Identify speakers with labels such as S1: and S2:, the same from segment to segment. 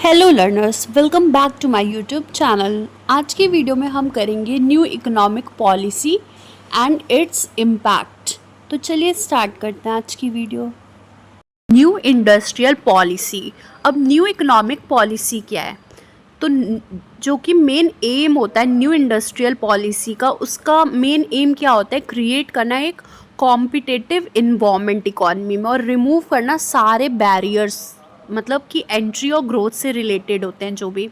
S1: Hello learners, welcome back to my YouTube channel. आज की video में हम करेंगे new economic policy and its impact. तो चलिए स्टार्ट करते हैं आज की वीडियो। New industrial policy. अब न्यू इकोनॉमिक पॉलिसी क्या है? तो जो कि मेन एम होता है न्यू इंडस्ट्रियल पॉलिसी का, उसका मेन एम क्या होता है? क्रिएट करना एक कॉम्पिटिटिव इन्वायरमेंट इकॉनमी में और रिमूव करना सारे बैरियर्स, मतलब कि एंट्री और ग्रोथ से रिलेटेड होते हैं जो भी।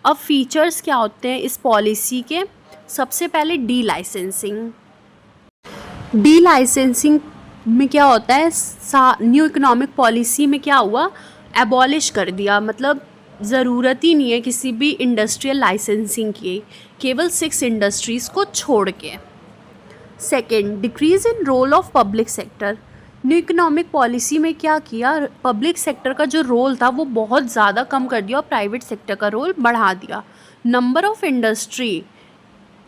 S1: अब फीचर्स क्या होते हैं इस पॉलिसी के? सबसे पहले डी लाइसेंसिंग। डी लाइसेंसिंग में क्या होता है? न्यू इकोनॉमिक पॉलिसी में क्या हुआ? एबॉलिश कर दिया, मतलब ज़रूरत ही नहीं है किसी भी इंडस्ट्रियल लाइसेंसिंग की, केवल 6 इंडस्ट्रीज़ को छोड़ के। Second, decrease in role of public sector. New economic policy में क्या किया? पब्लिक सेक्टर का जो रोल था वो बहुत ज़्यादा कम कर दिया और प्राइवेट सेक्टर का रोल बढ़ा दिया। Number of industry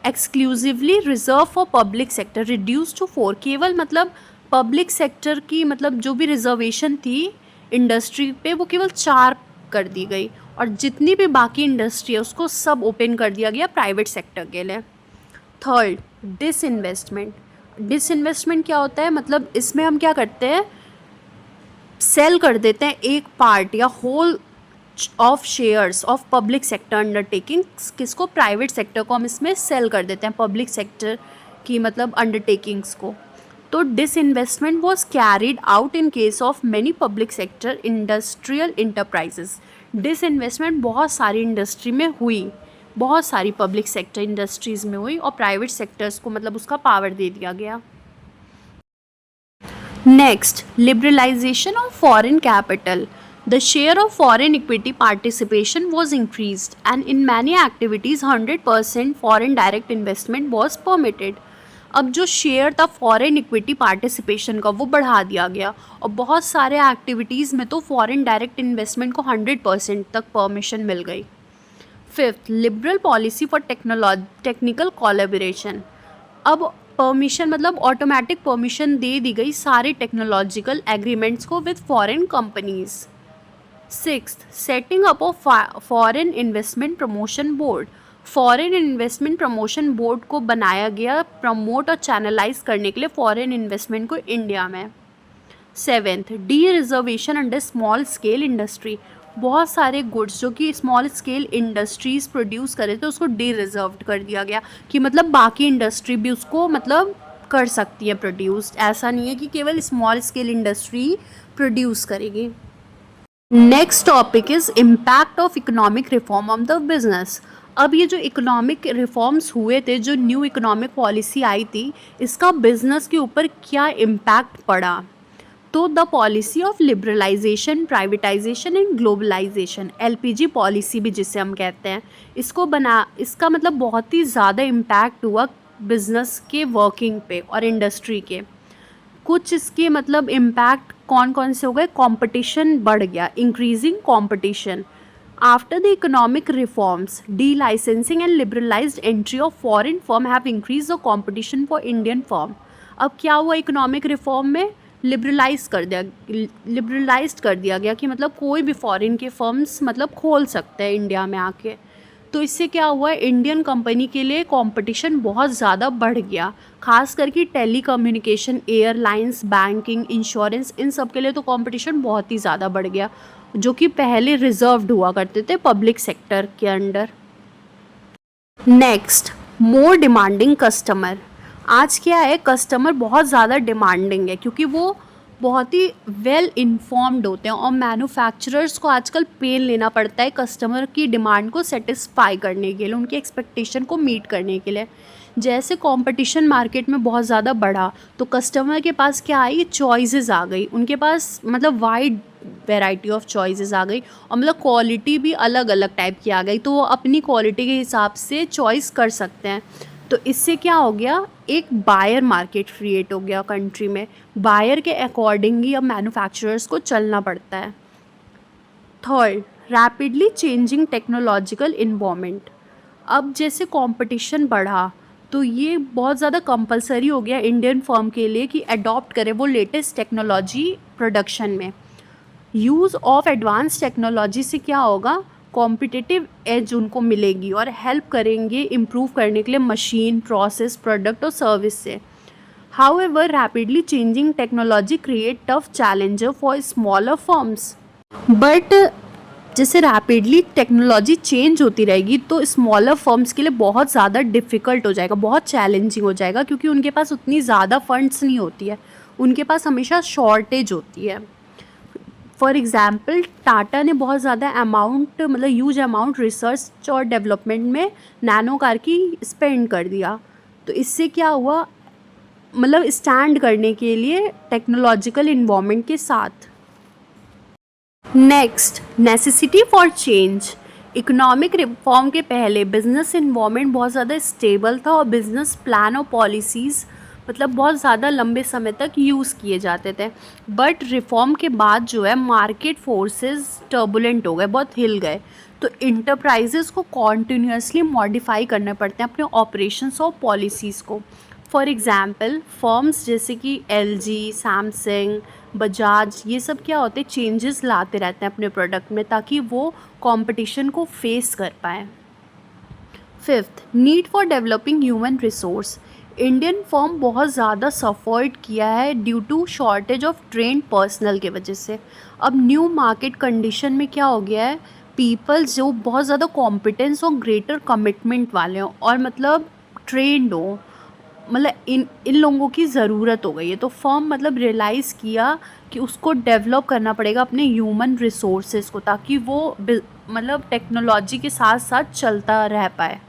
S1: exclusively reserve for public sector reduce to 4। केवल मतलब पब्लिक सेक्टर की मतलब जो भी रिजर्वेशन थी इंडस्ट्री पे वो केवल 4 कर दी गई, और जितनी भी बाकी इंडस्ट्री है उसको सब ओपन कर दिया गया प्राइवेट सेक्टर के लिए। Third, disinvestment. डिसइन्वेस्टमेंट क्या होता है? मतलब इसमें हम क्या करते हैं, सेल कर देते हैं एक पार्ट या whole of shares of public sector undertakings. किसको? प्राइवेट सेक्टर को हम इसमें सेल कर देते हैं, पब्लिक सेक्टर की मतलब अंडरटेकिंग्स को। तो disinvestment was carried out in case of many public sector industrial enterprises. Disinvestment बहुत सारी इंडस्ट्री में हुई, बहुत सारी पब्लिक सेक्टर इंडस्ट्रीज़ में हुई और प्राइवेट सेक्टर्स को मतलब उसका पावर दे दिया गया। Next, liberalisation of foreign capital. The share of foreign equity participation was increased, and in many activities 100% foreign direct investment was permitted. अब जो शेयर था फॉरेन इक्विटी पार्टिसिपेशन का वो बढ़ा दिया गया और बहुत सारे एक्टिविटीज़ में तो फॉरेन डायरेक्ट इन्वेस्टमेंट को 100% तक परमिशन मिल गई। Fifth, liberal policy for technical collaboration. अब परमिशन मतलब ऑटोमेटिक परमिशन दे दी गई सारे टेक्नोलॉजिकल एग्रीमेंट्स को with foreign companies. Sixth, setting up of foreign investment promotion board. Foreign investment promotion board को बनाया गया प्रमोट और चैनलाइज करने के लिए फॉरेन इन्वेस्टमेंट को इंडिया में। Seventh, D reservation under small scale industry. बहुत सारे गुड्स जो कि स्मॉल स्केल इंडस्ट्रीज़ प्रोड्यूस कर रहे थे उसको डी रिजर्व्ड कर दिया गया कि मतलब बाकी इंडस्ट्री भी उसको मतलब कर सकती है प्रोड्यूस, ऐसा नहीं है कि केवल स्मॉल स्केल इंडस्ट्री प्रोड्यूस करेगी। Next topic is impact of economic reform on the business. अब ये जो इकोनॉमिक रिफॉर्म्स हुए थे, जो न्यू इकोनॉमिक पॉलिसी आई थी, इसका बिजनेस के ऊपर क्या इम्पैक्ट पड़ा? तो the policy of liberalisation, privatisation and globalisation, LPG policy भी जिसे हम कहते हैं, इसका मतलब बहुत ही ज़्यादा इम्पैक्ट हुआ बिजनेस के वर्किंग पे और इंडस्ट्री के। कुछ इसके मतलब इम्पैक्ट कौन कौन से हो गए? कंपटीशन बढ़ गया, increasing competition. After the economic reforms, D licensing and liberalised entry of foreign firm have increase the competition for Indian firm. अब क्या हुआ इकोनॉमिक रिफॉर्म में? लिबरलाइज कर दिया गया कि मतलब कोई भी फॉरेन के फर्म्स मतलब खोल सकते हैं इंडिया में आके। तो इससे क्या हुआ? इंडियन कंपनी के लिए कंपटीशन बहुत ज़्यादा बढ़ गया, खास करके telecommunication, airlines, banking, insurance, इन सब के लिए तो कंपटीशन बहुत ही ज़्यादा बढ़ गया, जो कि पहले रिजर्व्ड हुआ करते थे पब्लिक सेक्टर के under. Next, more demanding customer. आज क्या है, कस्टमर बहुत ज़्यादा डिमांडिंग है क्योंकि वो बहुत ही वेल इन्फॉर्म्ड होते हैं और मैन्युफैक्चरर्स को आजकल पेन लेना पड़ता है कस्टमर की डिमांड को सेटिस्फाई करने के लिए, उनकी एक्सपेक्टेशन को मीट करने के लिए। जैसे कंपटीशन मार्केट में बहुत ज़्यादा बढ़ा तो कस्टमर के पास क्या आई? चॉइसेस आ गई, उनके पास मतलब वाइड वैरायटी ऑफ चॉइसेस आ गई और मतलब क्वालिटी भी अलग अलग टाइप की आ गई, तो वो अपनी क्वालिटी के हिसाब से चॉइस कर सकते हैं। तो इससे क्या हो गया? एक बायर मार्केट क्रिएट हो गया कंट्री में। बायर के अकॉर्डिंग ही अब मैन्युफैक्चरर्स को चलना पड़ता है। Third, rapidly changing technological environment. अब जैसे कंपटीशन बढ़ा तो ये बहुत ज़्यादा कंपलसरी हो गया इंडियन फर्म के लिए कि अडॉप्ट करे वो लेटेस्ट टेक्नोलॉजी प्रोडक्शन में। यूज़ ऑफ एडवांस टेक्नोलॉजी से क्या होगा, कॉम्पिटिटिव एज उनको मिलेगी और हेल्प करेंगे इम्प्रूव करने के लिए मशीन, प्रोसेस, प्रोडक्ट और सर्विस से। However rapidly changing technology create tough challenger for smaller firms. But जैसे रैपिडली टेक्नोलॉजी चेंज होती रहेगी तो स्मॉलर फर्म्स के लिए बहुत ज़्यादा डिफ़िकल्ट हो जाएगा, बहुत चैलेंजिंग हो जाएगा, क्योंकि उनके पास उतनी ज़्यादा फंड्स नहीं होती है, उनके पास हमेशा शॉर्टेज होती है। फॉर एग्ज़ाम्पल टाटा ने बहुत ज़्यादा अमाउंट, मतलब ह्यूज अमाउंट रिसर्च और डेवलपमेंट में नैनो कार की स्पेंड कर दिया। तो इससे क्या हुआ, मतलब स्टैंड करने के लिए टेक्नोलॉजिकल इन्वॉल्वमेंट के साथ। Next, necessity for change. Economic reform के पहले बिजनेस इन्वॉल्वमेंट बहुत ज़्यादा स्टेबल था और बिजनेस प्लान और पॉलिसीज़ मतलब बहुत ज़्यादा लंबे समय तक यूज़ किए जाते थे। बट रिफॉर्म के बाद जो है मार्केट फोर्सेस टर्बुलेंट हो गए, बहुत हिल गए, तो इंटरप्राइजेज़ को कॉन्टीन्यूसली मॉडिफाई करने पड़ते हैं अपने ऑपरेशंस और पॉलिसीज़ को। फॉर एग्ज़ाम्पल फर्म्स जैसे कि LG, सैमसंग, बजाज, ये सब क्या होते हैं, चेंजेस लाते रहते हैं अपने प्रोडक्ट में ताकि वो कंपटीशन को फेस कर पाएँ। Fifth, need for developing human resource. Indian firm बहुत ज़्यादा सफ़र्ड किया है due to shortage of trained personnel के वजह से। अब न्यू मार्केट कंडीशन में क्या हो गया है, पीपल जो बहुत ज़्यादा कॉम्पिटेंस और ग्रेटर कमिटमेंट वाले हों और मतलब ट्रेंड हो, मतलब इन लोगों की ज़रूरत हो गई है। तो फर्म मतलब रियलाइज़ किया कि उसको डेवलप करना पड़ेगा अपने ह्यूमन रिसोर्सेज को ताकि वो मतलब टेक्नोलॉजी के साथ साथ चलता रह पाए।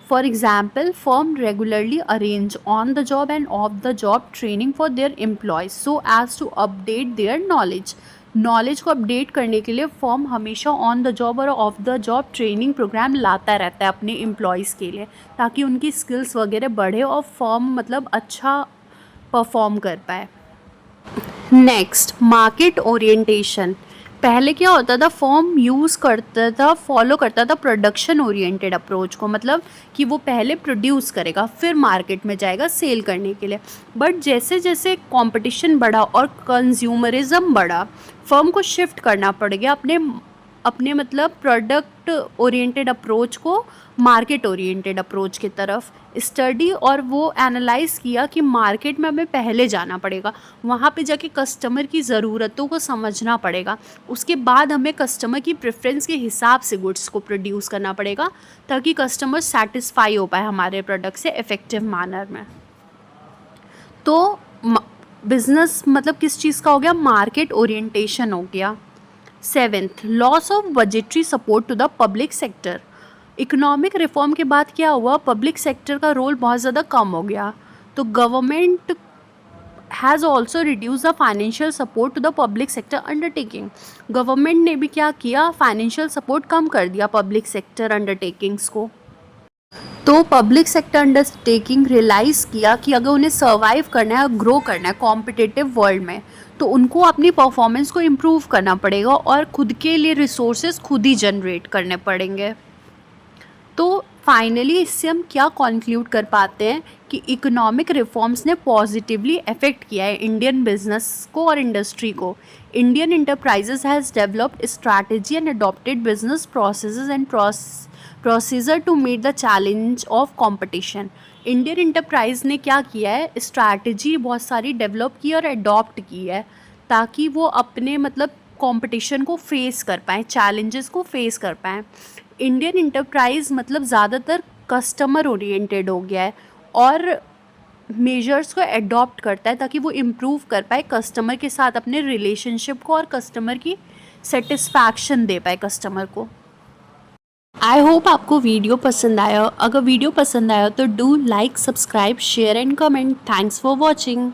S1: For example, firm regularly arrange on the job and off the job training for their employees so as to update their knowledge. Knowledge को अपडेट करने के लिए फर्म हमेशा ऑन द जॉब और off the job training programme लाता रहता है अपने एम्प्लॉयज़ के लिए ताकि उनकी स्किल्स वगैरह बढ़े और फर्म मतलब अच्छा परफॉर्म कर पाए। Next, market orientation. पहले क्या होता था, फर्म यूज़ करता था, फॉलो करता था प्रोडक्शन ओरिएंटेड अप्रोच को, मतलब कि वो पहले प्रोड्यूस करेगा फिर मार्केट में जाएगा सेल करने के लिए। बट जैसे जैसे कंपटीशन बढ़ा और कंज्यूमरिज्म बढ़ा, फर्म को शिफ्ट करना पड़ गया अपने मतलब प्रोडक्ट ओरिएंटेड अप्रोच को मार्केट ओरिएंटेड अप्रोच की तरफ। स्टडी और वो एनालाइज़ किया कि मार्केट में हमें पहले जाना पड़ेगा, वहाँ पे जाके कस्टमर की ज़रूरतों को समझना पड़ेगा, उसके बाद हमें कस्टमर की प्रेफरेंस के हिसाब से गुड्स को प्रोड्यूस करना पड़ेगा ताकि कस्टमर सेटिस्फाई हो पाए हमारे प्रोडक्ट से इफ़ेक्टिव मैनर में। तो बिज़नेस मतलब किस चीज़ का हो गया, मार्केट ओरिएंटेशन हो गया। Seventh, loss of budgetary support to the public sector. Economic reform के बाद क्या हुआ, पब्लिक सेक्टर का रोल बहुत ज़्यादा कम हो गया, तो government has also reduce the financial support to the public sector undertaking. Government ने भी क्या किया, फाइनेंशियल सपोर्ट कम कर दिया पब्लिक सेक्टर अंडरटेकिंग्स को। तो पब्लिक सेक्टर अंडरटेकिंग रियलाइज़ किया कि अगर उन्हें सर्वाइव करना है, ग्रो करना है कॉम्पिटिटिव वर्ल्ड में, तो उनको अपनी परफॉर्मेंस को इम्प्रूव करना पड़ेगा और खुद के लिए रिसोर्सेज खुद ही जनरेट करने पड़ेंगे। तो फाइनली इससे हम क्या कंक्लूड कर पाते हैं कि इकोनॉमिक रिफॉर्म्स ने पॉजिटिवली अफेक्ट किया है इंडियन बिजनेस को और इंडस्ट्री को। Indian enterprises has developed strategy and adopted business processes and procedure to meet the challenge of competition. Indian enterprise ने क्या किया है, स्ट्रैटेजी बहुत सारी डेवलप की और अडॉप्ट की है ताकि वो अपने मतलब कंपटीशन को फेस कर पाएँ, चैलेंजेस को फेस कर पाएँ। इंडियन इंटरप्राइज मतलब ज़्यादातर कस्टमर ओरिएंटेड हो गया है और मेजर्स को अडॉप्ट करता है ताकि वो इम्प्रूव कर पाए कस्टमर के साथ अपने रिलेशनशिप को और कस्टमर की सेटिस्फैक्शन दे पाए कस्टमर को। आई होप आपको वीडियो पसंद आया। अगर वीडियो पसंद आया तो do like, subscribe, share and comment. Thanks for watching.